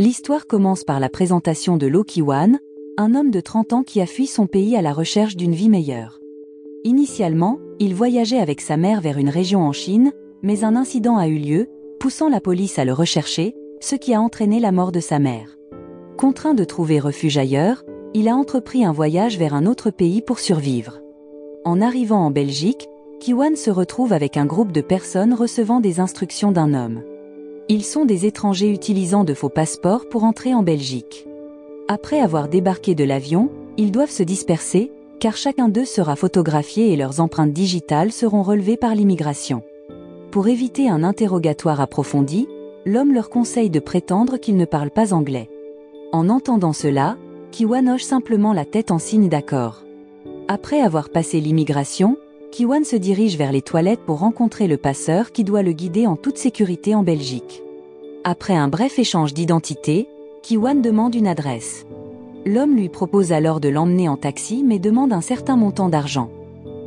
L'histoire commence par la présentation de Lo Ki-wan, un homme de 30 ans qui a fui son pays à la recherche d'une vie meilleure. Initialement, il voyageait avec sa mère vers une région en Chine, mais un incident a eu lieu, poussant la police à le rechercher, ce qui a entraîné la mort de sa mère. Contraint de trouver refuge ailleurs, il a entrepris un voyage vers un autre pays pour survivre. En arrivant en Belgique, Ki-wan se retrouve avec un groupe de personnes recevant des instructions d'un homme. Ils sont des étrangers utilisant de faux passeports pour entrer en Belgique. Après avoir débarqué de l'avion, ils doivent se disperser, car chacun d'eux sera photographié et leurs empreintes digitales seront relevées par l'immigration. Pour éviter un interrogatoire approfondi, l'homme leur conseille de prétendre qu'il ne parle pas anglais. En entendant cela, Ki-wan hoche simplement la tête en signe d'accord. Après avoir passé l'immigration, Ki-wan se dirige vers les toilettes pour rencontrer le passeur qui doit le guider en toute sécurité en Belgique. Après un bref échange d'identité, Ki-wan demande une adresse. L'homme lui propose alors de l'emmener en taxi mais demande un certain montant d'argent.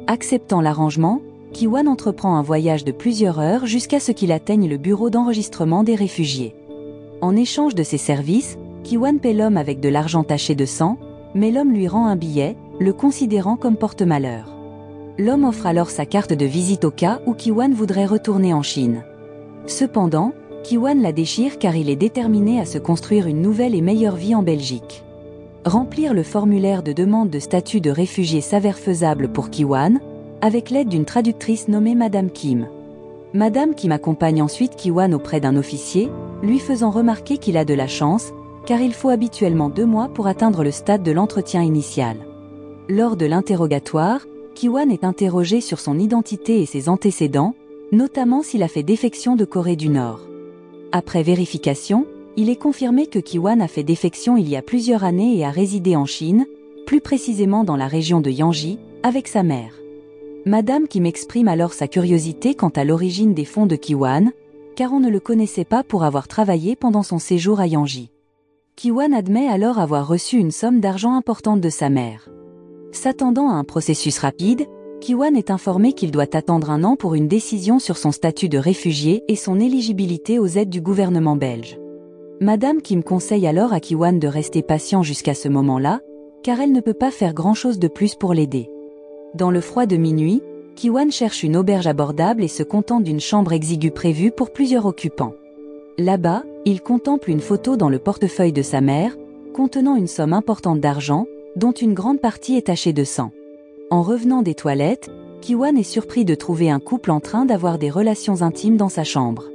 Acceptant l'arrangement, Ki-wan entreprend un voyage de plusieurs heures jusqu'à ce qu'il atteigne le bureau d'enregistrement des réfugiés. En échange de ses services, Ki-wan paie l'homme avec de l'argent taché de sang, mais l'homme lui rend un billet, le considérant comme porte-malheur. L'homme offre alors sa carte de visite au cas où Ki-wan voudrait retourner en Chine. Cependant, Ki-wan la déchire car il est déterminé à se construire une nouvelle et meilleure vie en Belgique. Remplir le formulaire de demande de statut de réfugié s'avère faisable pour Ki-wan, avec l'aide d'une traductrice nommée Madame Kim. Madame Kim accompagne ensuite Ki-wan auprès d'un officier, lui faisant remarquer qu'il a de la chance, car il faut habituellement 2 mois pour atteindre le stade de l'entretien initial. Lors de l'interrogatoire, Ki-wan est interrogé sur son identité et ses antécédents, notamment s'il a fait défection de Corée du Nord. Après vérification, il est confirmé que Ki-wan a fait défection il y a plusieurs années et a résidé en Chine, plus précisément dans la région de Yanji, avec sa mère. Madame Kim exprime alors sa curiosité quant à l'origine des fonds de Ki-wan, car on ne le connaissait pas pour avoir travaillé pendant son séjour à Yanji. Ki-wan admet alors avoir reçu une somme d'argent importante de sa mère. S'attendant à un processus rapide, Ki-wan est informé qu'il doit attendre 1 an pour une décision sur son statut de réfugié et son éligibilité aux aides du gouvernement belge. Madame Kim conseille alors à Ki-wan de rester patient jusqu'à ce moment-là, car elle ne peut pas faire grand-chose de plus pour l'aider. Dans le froid de minuit, Ki-wan cherche une auberge abordable et se contente d'une chambre exiguë prévue pour plusieurs occupants. Là-bas, il contemple une photo dans le portefeuille de sa mère, contenant une somme importante d'argent, dont une grande partie est tachée de sang. En revenant des toilettes, Ki-wan est surpris de trouver un couple en train d'avoir des relations intimes dans sa chambre.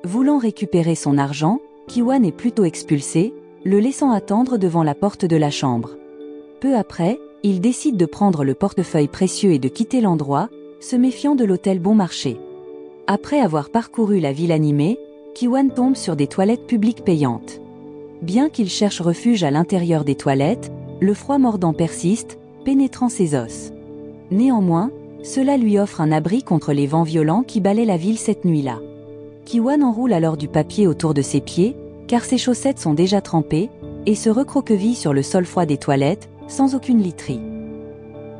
Voulant récupérer son argent, Ki-wan est plutôt expulsé, le laissant attendre devant la porte de la chambre. Peu après, il décide de prendre le portefeuille précieux et de quitter l'endroit, se méfiant de l'hôtel Bon Marché. Après avoir parcouru la ville animée, Ki-wan tombe sur des toilettes publiques payantes. Bien qu'il cherche refuge à l'intérieur des toilettes, le froid mordant persiste, pénétrant ses os. Néanmoins, cela lui offre un abri contre les vents violents qui balaient la ville cette nuit-là. Ki-wan enroule alors du papier autour de ses pieds, car ses chaussettes sont déjà trempées, et se recroqueville sur le sol froid des toilettes, sans aucune literie.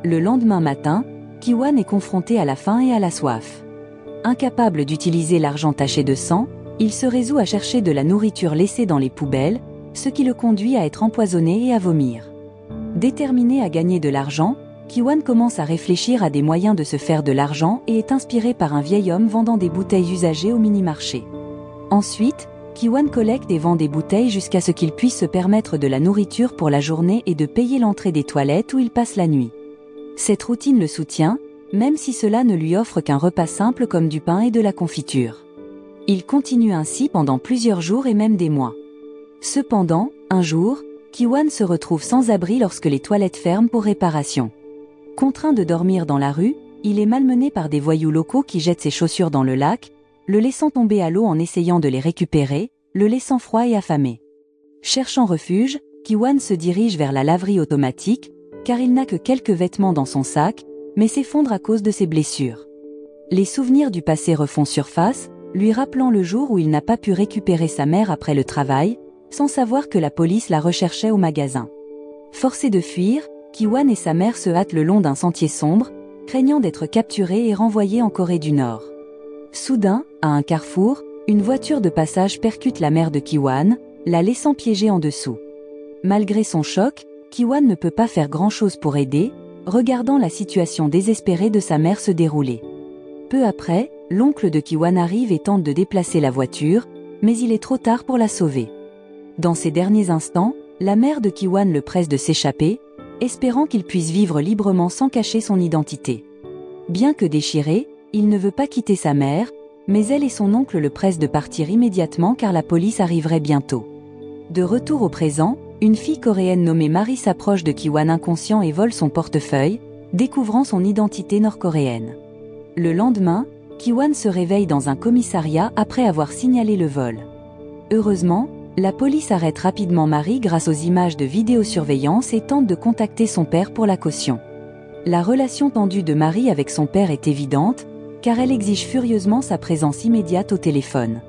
Le lendemain matin, Ki-wan est confronté à la faim et à la soif. Incapable d'utiliser l'argent taché de sang, il se résout à chercher de la nourriture laissée dans les poubelles, ce qui le conduit à être empoisonné et à vomir. Déterminé à gagner de l'argent, Ki-wan commence à réfléchir à des moyens de se faire de l'argent et est inspiré par un vieil homme vendant des bouteilles usagées au mini-marché. Ensuite, Ki-wan collecte et vend des bouteilles jusqu'à ce qu'il puisse se permettre de la nourriture pour la journée et de payer l'entrée des toilettes où il passe la nuit. Cette routine le soutient, même si cela ne lui offre qu'un repas simple comme du pain et de la confiture. Il continue ainsi pendant plusieurs jours et même des mois. Cependant, un jour, Ki-wan se retrouve sans abri lorsque les toilettes ferment pour réparation. Contraint de dormir dans la rue, il est malmené par des voyous locaux qui jettent ses chaussures dans le lac, le laissant tomber à l'eau en essayant de les récupérer, le laissant froid et affamé. Cherchant refuge, Ki-wan se dirige vers la laverie automatique, car il n'a que quelques vêtements dans son sac, mais s'effondre à cause de ses blessures. Les souvenirs du passé refont surface, lui rappelant le jour où il n'a pas pu récupérer sa mère après le travail, sans savoir que la police la recherchait au magasin. Forcé de fuir, Ki-wan et sa mère se hâtent le long d'un sentier sombre, craignant d'être capturés et renvoyés en Corée du Nord. Soudain, à un carrefour, une voiture de passage percute la mère de Ki-wan, la laissant piéger en dessous. Malgré son choc, Ki-wan ne peut pas faire grand-chose pour aider, regardant la situation désespérée de sa mère se dérouler. Peu après, l'oncle de Ki-wan arrive et tente de déplacer la voiture, mais il est trop tard pour la sauver. Dans ces derniers instants, la mère de Ki-wan le presse de s'échapper, espérant qu'il puisse vivre librement sans cacher son identité. Bien que déchiré, il ne veut pas quitter sa mère, mais elle et son oncle le pressent de partir immédiatement car la police arriverait bientôt. De retour au présent, une fille coréenne nommée Marie s'approche de Ki-wan inconscient et vole son portefeuille, découvrant son identité nord-coréenne. Le lendemain, Ki-wan se réveille dans un commissariat après avoir signalé le vol. Heureusement, la police arrête rapidement Marie grâce aux images de vidéosurveillance et tente de contacter son père pour la caution. La relation tendue de Marie avec son père est évidente, car elle exige furieusement sa présence immédiate au téléphone.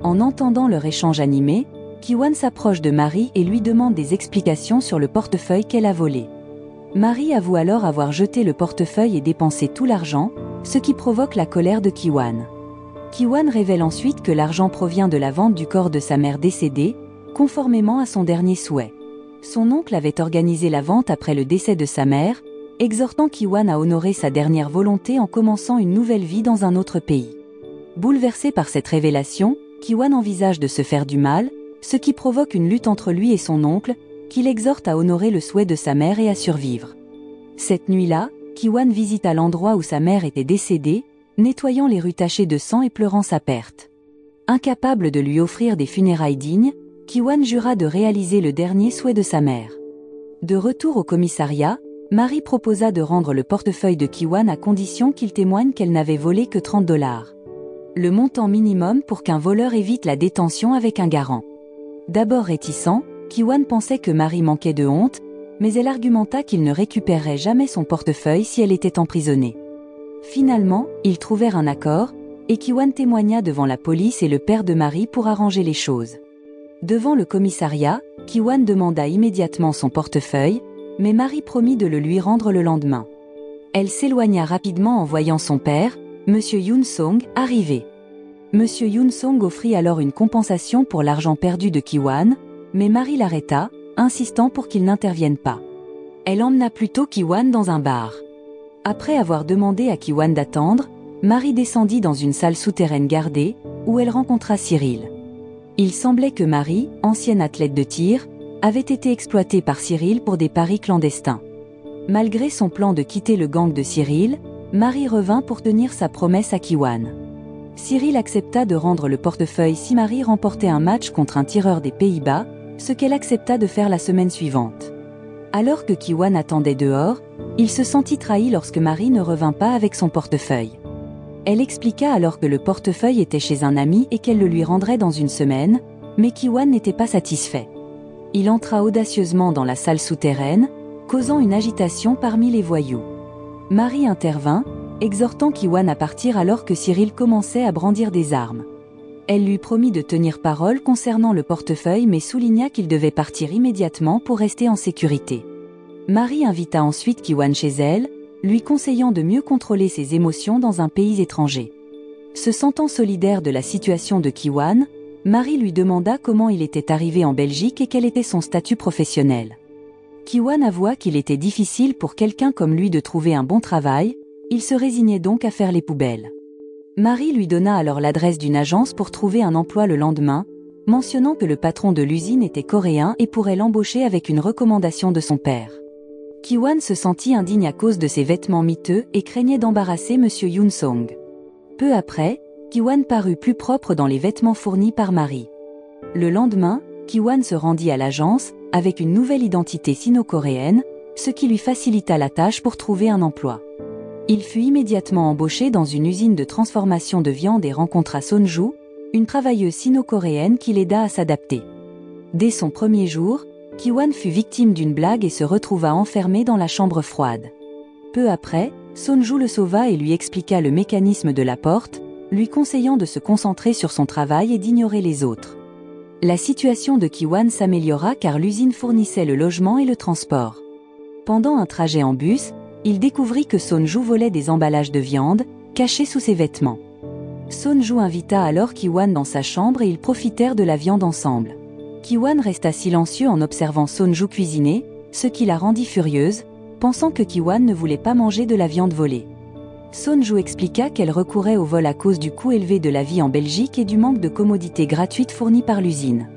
En entendant leur échange animé, Ki-wan s'approche de Marie et lui demande des explications sur le portefeuille qu'elle a volé. Marie avoue alors avoir jeté le portefeuille et dépensé tout l'argent, ce qui provoque la colère de Ki-wan. Ki-wan révèle ensuite que l'argent provient de la vente du corps de sa mère décédée, conformément à son dernier souhait. Son oncle avait organisé la vente après le décès de sa mère, exhortant Ki-wan à honorer sa dernière volonté en commençant une nouvelle vie dans un autre pays. Bouleversé par cette révélation, Ki-wan envisage de se faire du mal, ce qui provoque une lutte entre lui et son oncle, qui l'exhorte à honorer le souhait de sa mère et à survivre. Cette nuit-là, Ki-wan visita l'endroit où sa mère était décédée, nettoyant les rues tachées de sang et pleurant sa perte. Incapable de lui offrir des funérailles dignes, Ki-wan jura de réaliser le dernier souhait de sa mère. De retour au commissariat, Marie proposa de rendre le portefeuille de Ki-wan à condition qu'il témoigne qu'elle n'avait volé que $30. Le montant minimum pour qu'un voleur évite la détention avec un garant. D'abord réticent, Ki-wan pensait que Marie manquait de honte, mais elle argumenta qu'il ne récupérerait jamais son portefeuille si elle était emprisonnée. Finalement, ils trouvèrent un accord, et Ki-wan témoigna devant la police et le père de Marie pour arranger les choses. Devant le commissariat, Ki-wan demanda immédiatement son portefeuille, mais Marie promit de le lui rendre le lendemain. Elle s'éloigna rapidement en voyant son père, M. Yoon-song, arriver. M. Yoon-song offrit alors une compensation pour l'argent perdu de Ki-wan, mais Marie l'arrêta, insistant pour qu'il n'intervienne pas. Elle emmena plutôt Ki-wan dans un bar. Après avoir demandé à Ki-wan d'attendre, Marie descendit dans une salle souterraine gardée, où elle rencontra Cyril. Il semblait que Marie, ancienne athlète de tir, avait été exploitée par Cyril pour des paris clandestins. Malgré son plan de quitter le gang de Cyril, Marie revint pour tenir sa promesse à Ki-wan. Cyril accepta de rendre le portefeuille si Marie remportait un match contre un tireur des Pays-Bas, ce qu'elle accepta de faire la semaine suivante. Alors que Ki-wan attendait dehors, il se sentit trahi lorsque Marie ne revint pas avec son portefeuille. Elle expliqua alors que le portefeuille était chez un ami et qu'elle le lui rendrait dans une semaine, mais Ki-wan n'était pas satisfait. Il entra audacieusement dans la salle souterraine, causant une agitation parmi les voyous. Marie intervint, exhortant Ki-wan à partir alors que Cyril commençait à brandir des armes. Elle lui promit de tenir parole concernant le portefeuille mais souligna qu'il devait partir immédiatement pour rester en sécurité. Marie invita ensuite Ki-wan chez elle, lui conseillant de mieux contrôler ses émotions dans un pays étranger. Se sentant solidaire de la situation de Ki-wan, Marie lui demanda comment il était arrivé en Belgique et quel était son statut professionnel. Ki-wan avoua qu'il était difficile pour quelqu'un comme lui de trouver un bon travail, il se résignait donc à faire les poubelles. Marie lui donna alors l'adresse d'une agence pour trouver un emploi le lendemain, mentionnant que le patron de l'usine était coréen et pourrait l'embaucher avec une recommandation de son père. Ki-wan se sentit indigne à cause de ses vêtements miteux et craignait d'embarrasser M. Yoon-song. Peu après, Ki-wan parut plus propre dans les vêtements fournis par Marie. Le lendemain, Ki-wan se rendit à l'agence, avec une nouvelle identité sino-coréenne, ce qui lui facilita la tâche pour trouver un emploi. Il fut immédiatement embauché dans une usine de transformation de viande et rencontra Sonju, une travailleuse sino-coréenne qui l'aida à s'adapter. Dès son premier jour, Ki-wan fut victime d'une blague et se retrouva enfermé dans la chambre froide. Peu après, Sonju le sauva et lui expliqua le mécanisme de la porte, lui conseillant de se concentrer sur son travail et d'ignorer les autres. La situation de Ki-wan s'améliora car l'usine fournissait le logement et le transport. Pendant un trajet en bus, il découvrit que Sonju volait des emballages de viande, cachés sous ses vêtements. Sonju invita alors Ki-wan dans sa chambre et ils profitèrent de la viande ensemble. Ki-wan resta silencieux en observant Sonju cuisiner, ce qui la rendit furieuse, pensant que Ki-wan ne voulait pas manger de la viande volée. Sonju expliqua qu'elle recourait au vol à cause du coût élevé de la vie en Belgique et du manque de commodités gratuites fournies par l'usine.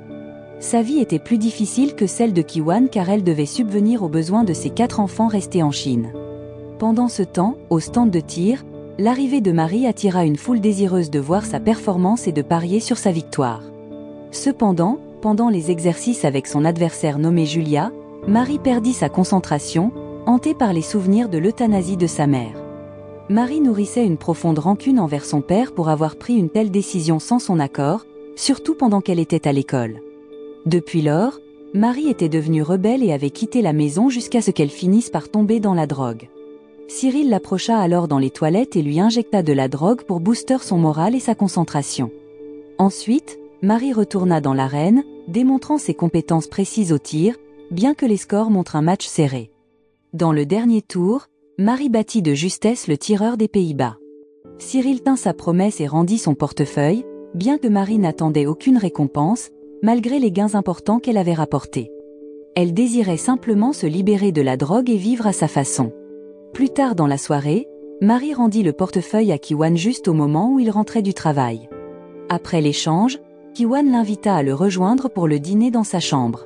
Sa vie était plus difficile que celle de Ki-wan car elle devait subvenir aux besoins de ses 4 enfants restés en Chine. Pendant ce temps, au stand de tir, l'arrivée de Marie attira une foule désireuse de voir sa performance et de parier sur sa victoire. Cependant, pendant les exercices avec son adversaire nommé Julia, Marie perdit sa concentration, hantée par les souvenirs de l'euthanasie de sa mère. Marie nourrissait une profonde rancune envers son père pour avoir pris une telle décision sans son accord, surtout pendant qu'elle était à l'école. Depuis lors, Marie était devenue rebelle et avait quitté la maison jusqu'à ce qu'elle finisse par tomber dans la drogue. Cyril l'approcha alors dans les toilettes et lui injecta de la drogue pour booster son moral et sa concentration. Ensuite, Marie retourna dans l'arène, démontrant ses compétences précises au tir, bien que les scores montrent un match serré. Dans le dernier tour, Marie battit de justesse le tireur des Pays-Bas. Cyril tint sa promesse et rendit son portefeuille, bien que Marie n'attendait aucune récompense, malgré les gains importants qu'elle avait rapportés. Elle désirait simplement se libérer de la drogue et vivre à sa façon. Plus tard dans la soirée, Marie rendit le portefeuille à Ki-wan juste au moment où il rentrait du travail. Après l'échange, Ki-wan l'invita à le rejoindre pour le dîner dans sa chambre.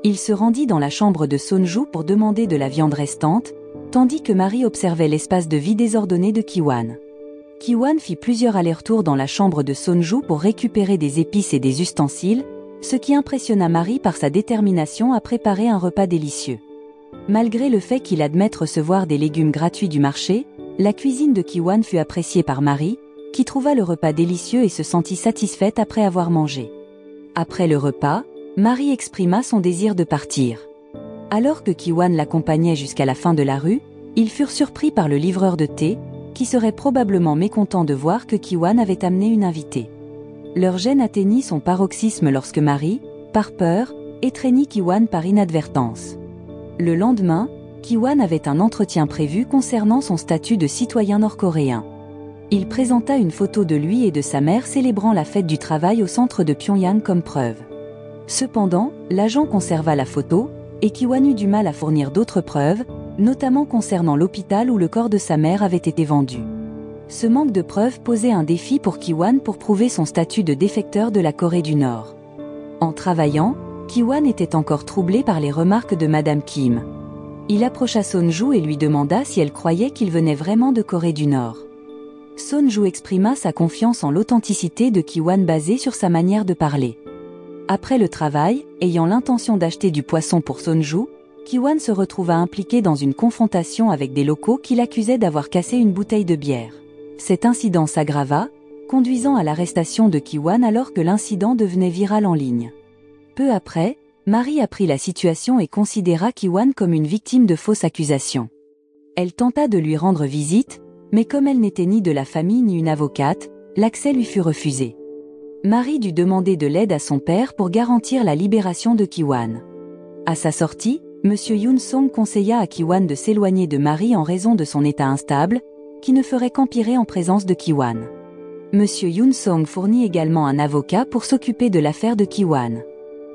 Il se rendit dans la chambre de Sonju pour demander de la viande restante, tandis que Marie observait l'espace de vie désordonné de Ki-wan. Ki-wan fit plusieurs allers-retours dans la chambre de Sonju pour récupérer des épices et des ustensiles, ce qui impressionna Marie par sa détermination à préparer un repas délicieux. Malgré le fait qu'il admette recevoir des légumes gratuits du marché, la cuisine de Ki-wan fut appréciée par Marie, qui trouva le repas délicieux et se sentit satisfaite après avoir mangé. Après le repas, Marie exprima son désir de partir. Alors que Ki-wan l'accompagnait jusqu'à la fin de la rue, ils furent surpris par le livreur de thé, qui serait probablement mécontent de voir que Ki-wan avait amené une invitée. Leur gêne atteignit son paroxysme lorsque Marie, par peur, étreignit Ki-wan par inadvertance. Le lendemain, Ki-wan avait un entretien prévu concernant son statut de citoyen nord-coréen. Il présenta une photo de lui et de sa mère célébrant la fête du travail au centre de Pyongyang comme preuve. Cependant, l'agent conserva la photo, et Ki-wan eut du mal à fournir d'autres preuves, notamment concernant l'hôpital où le corps de sa mère avait été vendu. Ce manque de preuves posait un défi pour Ki-wan pour prouver son statut de défecteur de la Corée du Nord. En travaillant, Ki-wan était encore troublé par les remarques de Madame Kim. Il approcha Sonju et lui demanda si elle croyait qu'il venait vraiment de Corée du Nord. Sonju exprima sa confiance en l'authenticité de Ki-wan basée sur sa manière de parler. Après le travail, ayant l'intention d'acheter du poisson pour Sonju, Ki-wan se retrouva impliqué dans une confrontation avec des locaux qui l'accusaient d'avoir cassé une bouteille de bière. Cet incident s'aggrava, conduisant à l'arrestation de Ki-wan alors que l'incident devenait viral en ligne. Peu après, Marie apprit la situation et considéra Ki-wan comme une victime de fausses accusations. Elle tenta de lui rendre visite, mais comme elle n'était ni de la famille ni une avocate, l'accès lui fut refusé. Marie dut demander de l'aide à son père pour garantir la libération de Ki-wan. À sa sortie, M. Yoon-song conseilla à Ki-wan de s'éloigner de Marie en raison de son état instable, qui ne ferait qu'empirer en présence de Ki-wan. M. Yoon-song fournit également un avocat pour s'occuper de l'affaire de Ki-wan.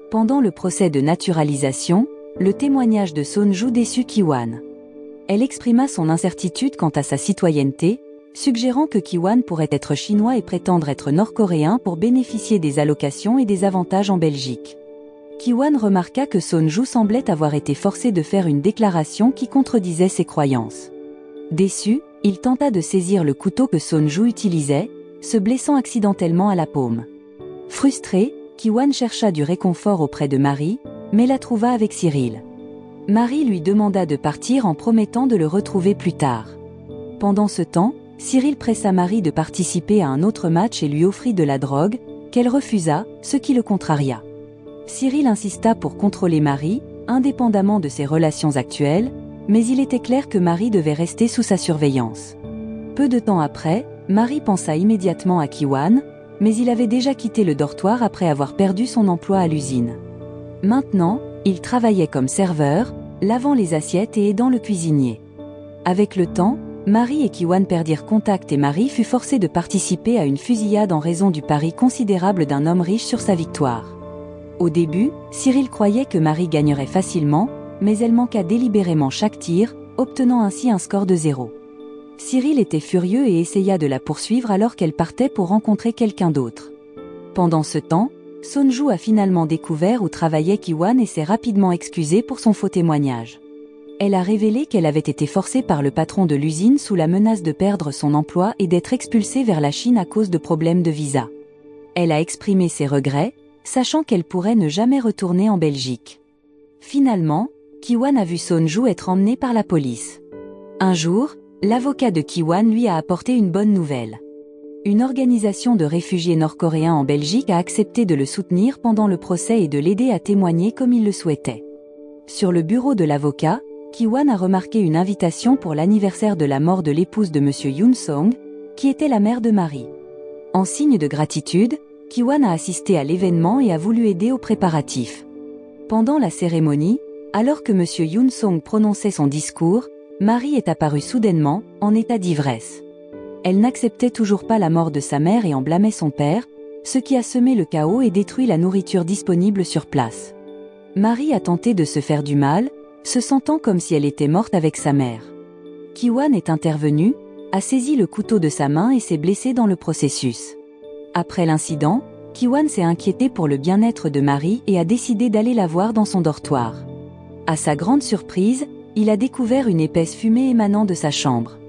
Pendant le procès de naturalisation, le témoignage de Sonju déçut Ki-wan. Elle exprima son incertitude quant à sa citoyenneté, suggérant que Ki-wan pourrait être chinois et prétendre être nord-coréen pour bénéficier des allocations et des avantages en Belgique. Ki-wan remarqua que Sonju semblait avoir été forcé de faire une déclaration qui contredisait ses croyances. Déçu, il tenta de saisir le couteau que Sonju utilisait, se blessant accidentellement à la paume. Frustré, Ki-wan chercha du réconfort auprès de Marie, mais la trouva avec Cyril. Marie lui demanda de partir en promettant de le retrouver plus tard. Pendant ce temps, Cyril pressa Marie de participer à un autre match et lui offrit de la drogue, qu'elle refusa, ce qui le contraria. Cyril insista pour contrôler Marie, indépendamment de ses relations actuelles, mais il était clair que Marie devait rester sous sa surveillance. Peu de temps après, Marie pensa immédiatement à Ki-wan, mais il avait déjà quitté le dortoir après avoir perdu son emploi à l'usine. Maintenant, il travaillait comme serveur, lavant les assiettes et aidant le cuisinier. Avec le temps, Marie et Ki-wan perdirent contact et Marie fut forcée de participer à une fusillade en raison du pari considérable d'un homme riche sur sa victoire. Au début, Cyril croyait que Marie gagnerait facilement, mais elle manqua délibérément chaque tir, obtenant ainsi un score de 0. Cyril était furieux et essaya de la poursuivre alors qu'elle partait pour rencontrer quelqu'un d'autre. Pendant ce temps, Sonju a finalement découvert où travaillait Ki-wan et s'est rapidement excusée pour son faux témoignage. Elle a révélé qu'elle avait été forcée par le patron de l'usine sous la menace de perdre son emploi et d'être expulsée vers la Chine à cause de problèmes de visa. Elle a exprimé ses regrets, sachant qu'elle pourrait ne jamais retourner en Belgique. Finalement, Ki-wan a vu Sonju être emmené par la police. Un jour, l'avocat de Ki-wan lui a apporté une bonne nouvelle. Une organisation de réfugiés nord-coréens en Belgique a accepté de le soutenir pendant le procès et de l'aider à témoigner comme il le souhaitait. Sur le bureau de l'avocat, Ki-wan a remarqué une invitation pour l'anniversaire de la mort de l'épouse de M. Yoon-song, qui était la mère de Marie. En signe de gratitude, Ki-wan a assisté à l'événement et a voulu aider aux préparatifs. Pendant la cérémonie, alors que M. Yoon-song prononçait son discours, Marie est apparue soudainement, en état d'ivresse. Elle n'acceptait toujours pas la mort de sa mère et en blâmait son père, ce qui a semé le chaos et détruit la nourriture disponible sur place. Marie a tenté de se faire du mal, se sentant comme si elle était morte avec sa mère. Ki-wan est intervenu, a saisi le couteau de sa main et s'est blessé dans le processus. Après l'incident, Ki-wan s'est inquiété pour le bien-être de Marie et a décidé d'aller la voir dans son dortoir. À sa grande surprise, il a découvert une épaisse fumée émanant de sa chambre.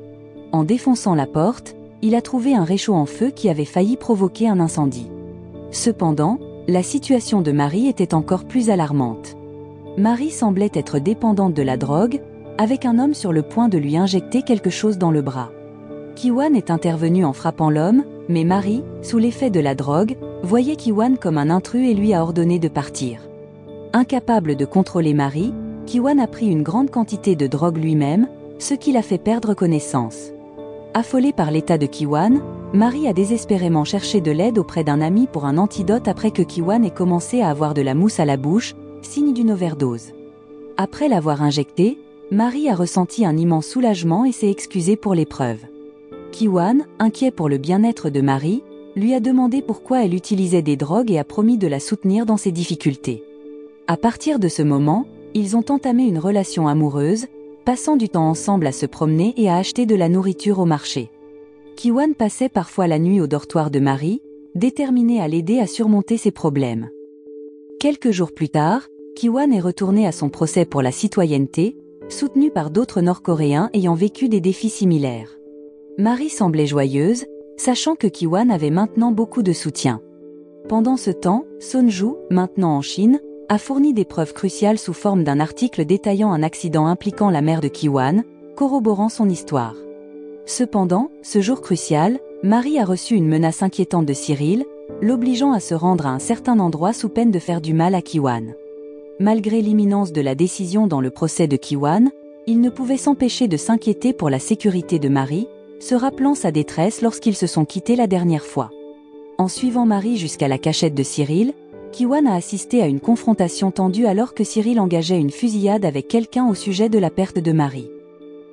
En défonçant la porte, il a trouvé un réchaud en feu qui avait failli provoquer un incendie. Cependant, la situation de Marie était encore plus alarmante. Marie semblait être dépendante de la drogue, avec un homme sur le point de lui injecter quelque chose dans le bras. Ki-wan est intervenu en frappant l'homme, mais Marie, sous l'effet de la drogue, voyait Ki-wan comme un intrus et lui a ordonné de partir. Incapable de contrôler Marie, Ki-wan a pris une grande quantité de drogue lui-même, ce qui l'a fait perdre connaissance. Affolée par l'état de Ki-wan, Marie a désespérément cherché de l'aide auprès d'un ami pour un antidote après que Ki-wan ait commencé à avoir de la mousse à la bouche, signe d'une overdose. Après l'avoir injecté, Marie a ressenti un immense soulagement et s'est excusée pour l'épreuve. Ki-wan, inquiet pour le bien-être de Marie, lui a demandé pourquoi elle utilisait des drogues et a promis de la soutenir dans ses difficultés. À partir de ce moment, ils ont entamé une relation amoureuse, passant du temps ensemble à se promener et à acheter de la nourriture au marché. Ki-wan passait parfois la nuit au dortoir de Marie, déterminé à l'aider à surmonter ses problèmes. Quelques jours plus tard, Ki-wan est retourné à son procès pour la citoyenneté, soutenu par d'autres Nord-Coréens ayant vécu des défis similaires. Marie semblait joyeuse, sachant que Ki-wan avait maintenant beaucoup de soutien. Pendant ce temps, Sonju, maintenant en Chine, a fourni des preuves cruciales sous forme d'un article détaillant un accident impliquant la mère de Ki-wan, corroborant son histoire. Cependant, ce jour crucial, Marie a reçu une menace inquiétante de Cyril, l'obligeant à se rendre à un certain endroit sous peine de faire du mal à Ki-wan. Malgré l'imminence de la décision dans le procès de Ki-wan, il ne pouvait s'empêcher de s'inquiéter pour la sécurité de Marie, se rappelant sa détresse lorsqu'ils se sont quittés la dernière fois. En suivant Marie jusqu'à la cachette de Cyril, Ki-wan a assisté à une confrontation tendue alors que Cyril engageait une fusillade avec quelqu'un au sujet de la perte de Marie.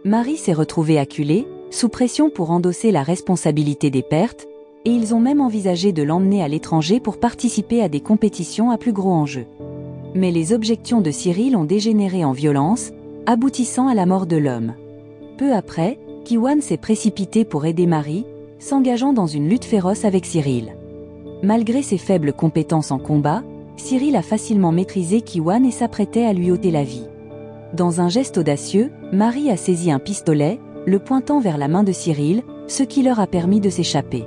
Marie s'est retrouvée acculée, sous pression pour endosser la responsabilité des pertes, et ils ont même envisagé de l'emmener à l'étranger pour participer à des compétitions à plus gros enjeux. Mais les objections de Cyril ont dégénéré en violence, aboutissant à la mort de l'homme. Peu après, Ki-wan s'est précipité pour aider Marie, s'engageant dans une lutte féroce avec Cyril. Malgré ses faibles compétences en combat, Cyril a facilement maîtrisé Ki-wan et s'apprêtait à lui ôter la vie. Dans un geste audacieux, Marie a saisi un pistolet, le pointant vers la main de Cyril, ce qui leur a permis de s'échapper.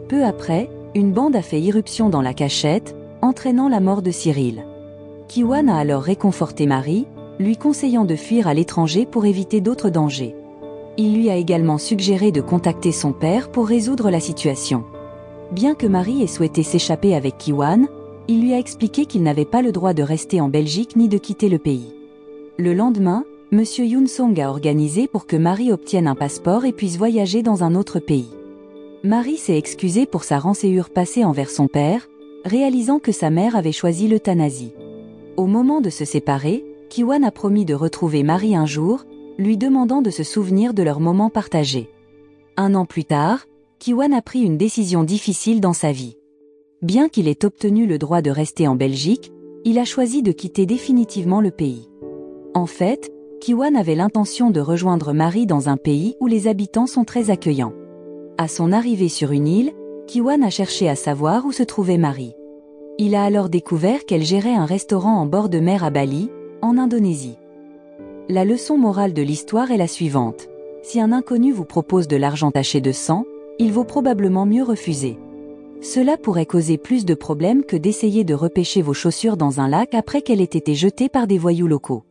Peu après, une bande a fait irruption dans la cachette, entraînant la mort de Cyril. Ki-wan a alors réconforté Marie, lui conseillant de fuir à l'étranger pour éviter d'autres dangers. Il lui a également suggéré de contacter son père pour résoudre la situation. Bien que Marie ait souhaité s'échapper avec Ki-wan, il lui a expliqué qu'il n'avait pas le droit de rester en Belgique ni de quitter le pays. Le lendemain, M. Yoon-song a organisé pour que Marie obtienne un passeport et puisse voyager dans un autre pays. Marie s'est excusée pour sa rançéure passée envers son père, réalisant que sa mère avait choisi l'euthanasie. Au moment de se séparer, Ki-wan a promis de retrouver Marie un jour, lui demandant de se souvenir de leurs moments partagés. 1 an plus tard, Ki-wan a pris une décision difficile dans sa vie. Bien qu'il ait obtenu le droit de rester en Belgique, il a choisi de quitter définitivement le pays. En fait, Kiwan avait l'intention de rejoindre Marie dans un pays où les habitants sont très accueillants. À son arrivée sur une île, Kiwan a cherché à savoir où se trouvait Marie. Il a alors découvert qu'elle gérait un restaurant en bord de mer à Bali, en Indonésie. La leçon morale de l'histoire est la suivante. Si un inconnu vous propose de l'argent taché de sang, il vaut probablement mieux refuser. Cela pourrait causer plus de problèmes que d'essayer de repêcher vos chaussures dans un lac après qu'elles aient été jetées par des voyous locaux.